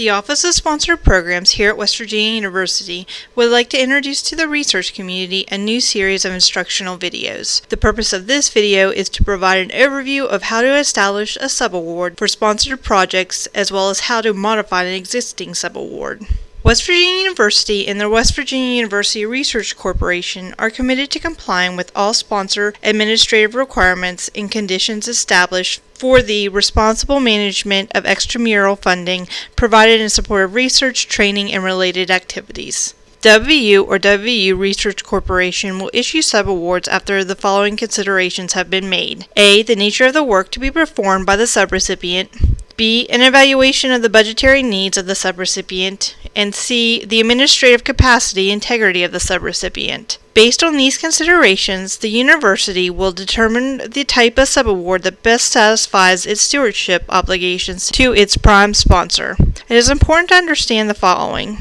The Office of Sponsored Programs here at West Virginia University would like to introduce to the research community a new series of instructional videos. The purpose of this video is to provide an overview of how to establish a subaward for sponsored projects as well as how to modify an existing subaward. West Virginia University and the West Virginia University Research Corporation are committed to complying with all sponsor administrative requirements and conditions established for the responsible management of extramural funding provided in support of research, training, and related activities. WVU or WVU Research Corporation will issue subawards after the following considerations have been made. A. The nature of the work to be performed by the subrecipient. B. An evaluation of the budgetary needs of the subrecipient. And C. The administrative capacity and integrity of the subrecipient. Based on these considerations, the university will determine the type of subaward that best satisfies its stewardship obligations to its prime sponsor. It is important to understand the following.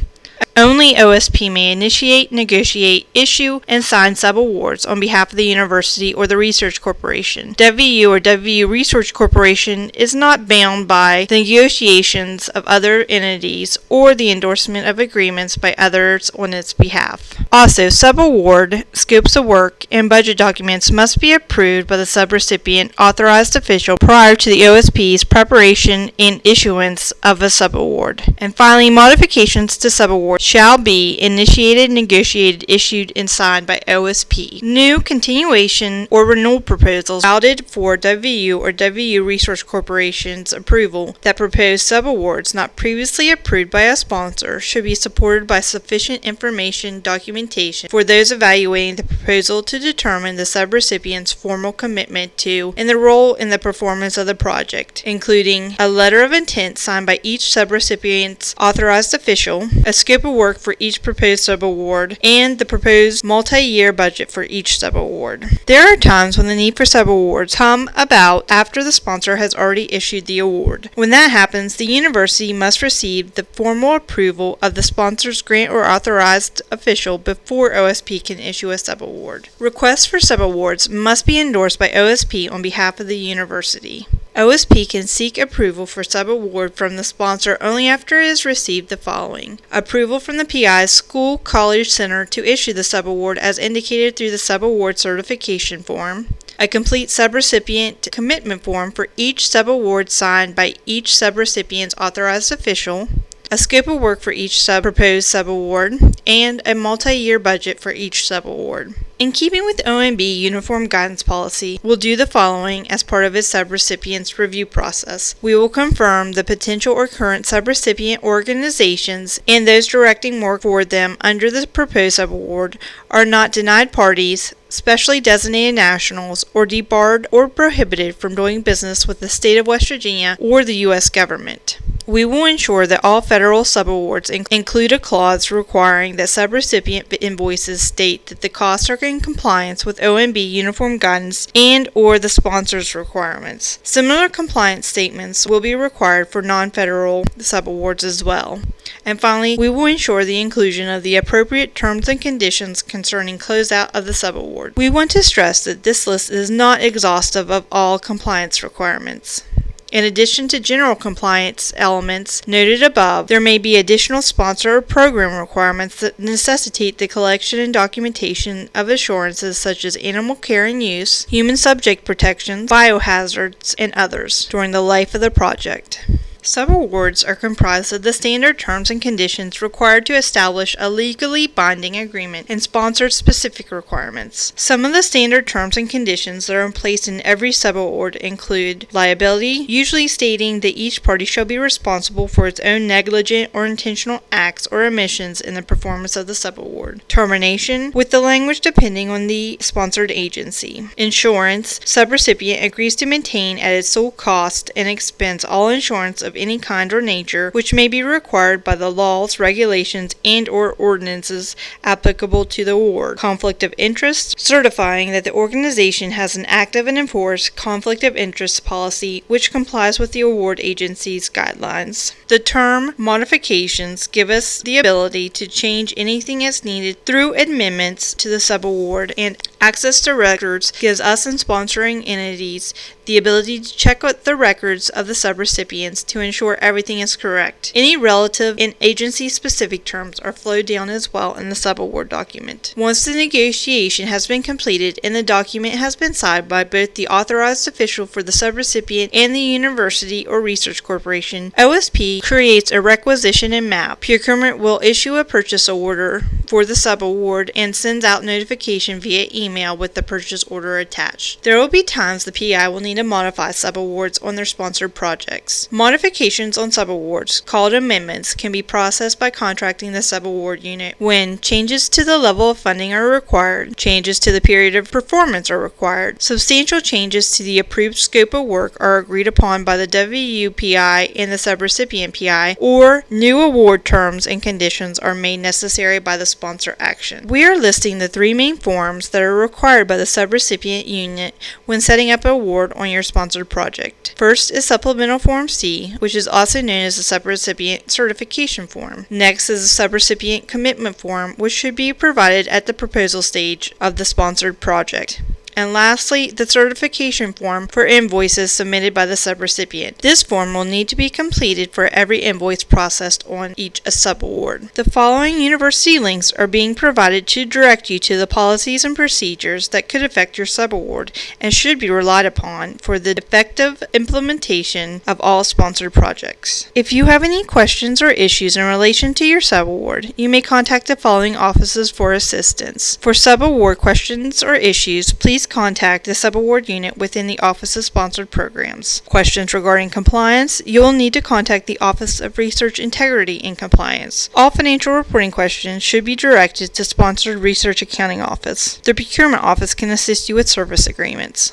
Only OSP may initiate, negotiate, issue, and sign subawards on behalf of the university or the research corporation. WVU or WVU Research Corporation is not bound by the negotiations of other entities or the endorsement of agreements by others on its behalf. Also, subaward, scopes of work, and budget documents must be approved by the subrecipient authorized official prior to the OSP's preparation and issuance of a subaward. And finally, modifications to subawards shall be initiated, negotiated, issued, and signed by OSP. New continuation or renewal proposals filed for WVU or WVU Research Corporation's approval that propose subawards not previously approved by a sponsor should be supported by sufficient information documentation for those evaluating the proposal to determine the subrecipient's formal commitment to and the role in the performance of the project, including a letter of intent signed by each subrecipient's authorized official, a scope of work for each proposed subaward, and the proposed multi-year budget for each subaward. There are times when the need for subawards come about after the sponsor has already issued the award. When that happens, the university must receive the formal approval of the sponsor's grant or authorized official before OSP can issue a subaward. Requests for subawards must be endorsed by OSP on behalf of the university. OSP can seek approval for subaward from the sponsor only after it has received the following: approval from the PI's school college center to issue the subaward as indicated through the subaward certification form, a complete subrecipient commitment form for each subaward signed by each subrecipient's authorized official, a scope of work for each proposed subaward, and a multi-year budget for each subaward. In keeping with OMB Uniform Guidance Policy, we'll do the following as part of its subrecipient's review process. We will confirm the potential or current subrecipient organizations and those directing work for them under the proposed subaward are not denied parties, specially designated nationals, or debarred or prohibited from doing business with the state of West Virginia or the U.S. government. We will ensure that all federal subawards include a clause requiring that subrecipient invoices state that the costs are in compliance with OMB uniform guidance and or the sponsor's requirements. Similar compliance statements will be required for non-federal subawards as well. And finally, we will ensure the inclusion of the appropriate terms and conditions concerning closeout of the subaward. We want to stress that this list is not exhaustive of all compliance requirements. In addition to general compliance elements noted above, there may be additional sponsor or program requirements that necessitate the collection and documentation of assurances such as animal care and use, human subject protections, biohazards, and others during the life of the project. Subawards are comprised of the standard terms and conditions required to establish a legally binding agreement and sponsored specific requirements. Some of the standard terms and conditions that are in place in every subaward include liability, usually stating that each party shall be responsible for its own negligent or intentional acts or omissions in the performance of the subaward. Termination, with the language depending on the sponsored agency. Insurance, subrecipient agrees to maintain at its sole cost and expense all insurance of any kind or nature which may be required by the laws, regulations, and or ordinances applicable to the award. Conflict of interest, certifying that the organization has an active and enforced conflict of interest policy which complies with the award agency's guidelines. The term modifications give us the ability to change anything as needed through amendments to the subaward, and access to records gives us and sponsoring entities the ability to check out the records of the subrecipients to ensure everything is correct. Any relative and agency-specific terms are flowed down as well in the subaward document. Once the negotiation has been completed and the document has been signed by both the authorized official for the subrecipient and the university or research corporation, OSP creates a requisition and map. Procurement will issue a purchase order for the subaward and sends out notification via email with the purchase order attached. There will be times the PI will need to modify subawards on their sponsored projects. Modifications on subawards, called amendments, can be processed by contracting the subaward unit when changes to the level of funding are required, changes to the period of performance are required, substantial changes to the approved scope of work are agreed upon by the WPI and the subrecipient PI, or new award terms and conditions are made necessary by the sponsor action. We are listing the three main forms that are required by the subrecipient unit when setting up an award on your sponsored project. First is Supplemental Form C, which is also known as the Subrecipient Certification Form. Next is the Subrecipient Commitment Form, which should be provided at the proposal stage of the sponsored project. And lastly, the certification form for invoices submitted by the subrecipient. This form will need to be completed for every invoice processed on each subaward. The following university links are being provided to direct you to the policies and procedures that could affect your subaward and should be relied upon for the effective implementation of all sponsored projects. If you have any questions or issues in relation to your subaward, you may contact the following offices for assistance. For subaward questions or issues, please contact the subaward unit within the Office of Sponsored Programs. Questions regarding compliance, you will need to contact the Office of Research Integrity and Compliance. All financial reporting questions should be directed to Sponsored Research Accounting Office. The Procurement Office can assist you with service agreements.